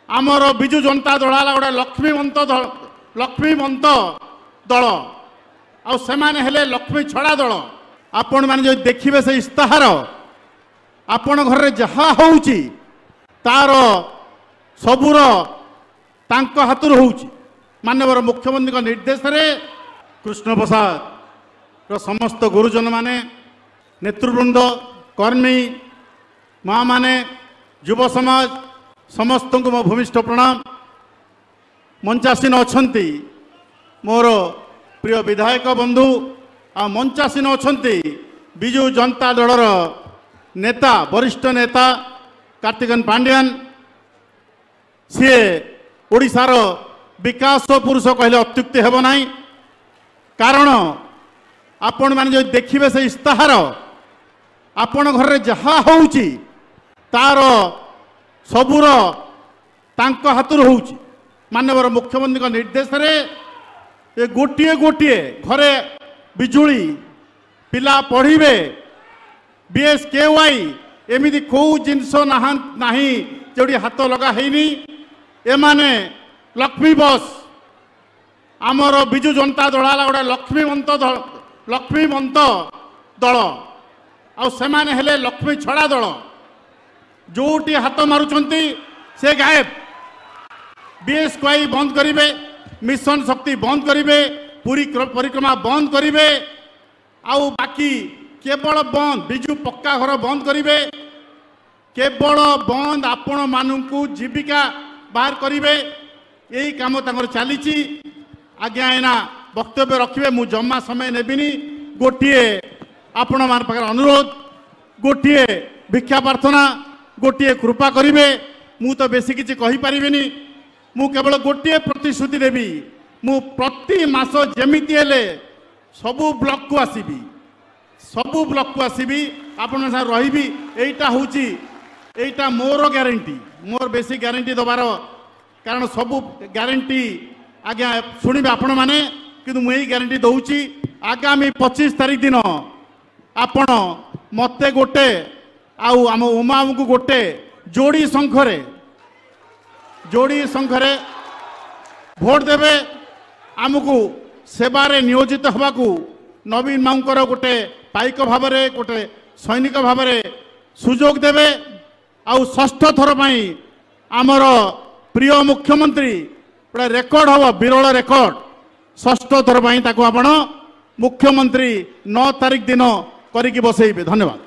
आमर विजु जनता दल गोटे लक्ष्मीवंत दल आने हेले लक्ष्मी छड़ा दल। आपण मैंने जो देखिए से इस्ताहार आपण घर जहाँ होउची तार सबूर तांको हाथुर होउची। माननीय मुख्यमंत्री निर्देश रे कृष्ण प्रसाद समस्त गुरुजन माने नेतृवृंद कर्मी माँ माने युव समाज समस्त को मो भूमिष्ठ प्रणाम। मंचासीन अछंती मोर प्रिय विधायक बंधु आ मंचासीन अछंती विजु जनता दलर नेता वरिष्ठ नेता कार्तिकेन पांड्यान सी ओडिशार विकास पुरुष कहले अत्युक्ति हेब नाही। कारण आपण माने जो देखिए से इस्ताहार आपण घर जहाँ होउची तार सबूर तांको हाथुर होउची। माननीय मुख्यमंत्री निर्देश रे ये गोटे गोटे घरे बिजुली पिला पढ़िबे BSKY एमिति को जिनस नाही जोड़ी हाथ लगा हैनी। एमाने लक्ष्मी बस आमर विजु जनता दल गोटे लक्ष्मीवंत दल आने हेले लक्ष्मी छड़ा दल। जोटी हाथ मारुचंती से गायब। BSKY बंद करिवे, मिशन शक्ति बंद करिवे, पूरी परिक्रमा बंद करिवे, आउ बाकी केवल बंद बिजु पक्का घर बंद करिवे, केवल बंद आपण मानू जीविका बाहर करिवे। यही काम तंगर चलीची। आज्ञा एना वक्तव्य रखिए मु जम्मा समय नेबिनी। गोटे आपण मान पाखर अनुरोध, गोटे भिक्षा प्रार्थना, गोटे कृपा करिवे। मु तो बेसी किछि कहि परिबेनी। मु केवल गोटे प्रतिश्रुति देवी, मु प्रति मास जेमिति हेले सबु ब्लॉक को आसीबी, सबु ब्लॉक को आसीबी, आपण सा रहिबी। एइटा होची एइटा मोर ग्यारंटी, मोर बेसी ग्यारंटी दबार कारण सबु ग्यारंटी आज्ञा शुणिबे आपण माने। किंतु मुई ग्यारंटी दउची आगामी 25 तारीख दिन आपण मते गोटे आउ आम उमा को गोटे जोड़ी संखरे भोट देवे। आमको सेवारे नियोजित हवाकू नवीन माउंकर गोटे पाइक भावरे गोटे सैनिक भावरे सुजोग देवे। आउ षष्ठ थर पाई आमर प्रिय मुख्यमंत्री गोटे रेकर्ड हम विरल रेकर्ड षष्ठ थर पाई ताको आपण मुख्यमंत्री 9 तारीख दिन करिकी बसैबे। धन्यवाद।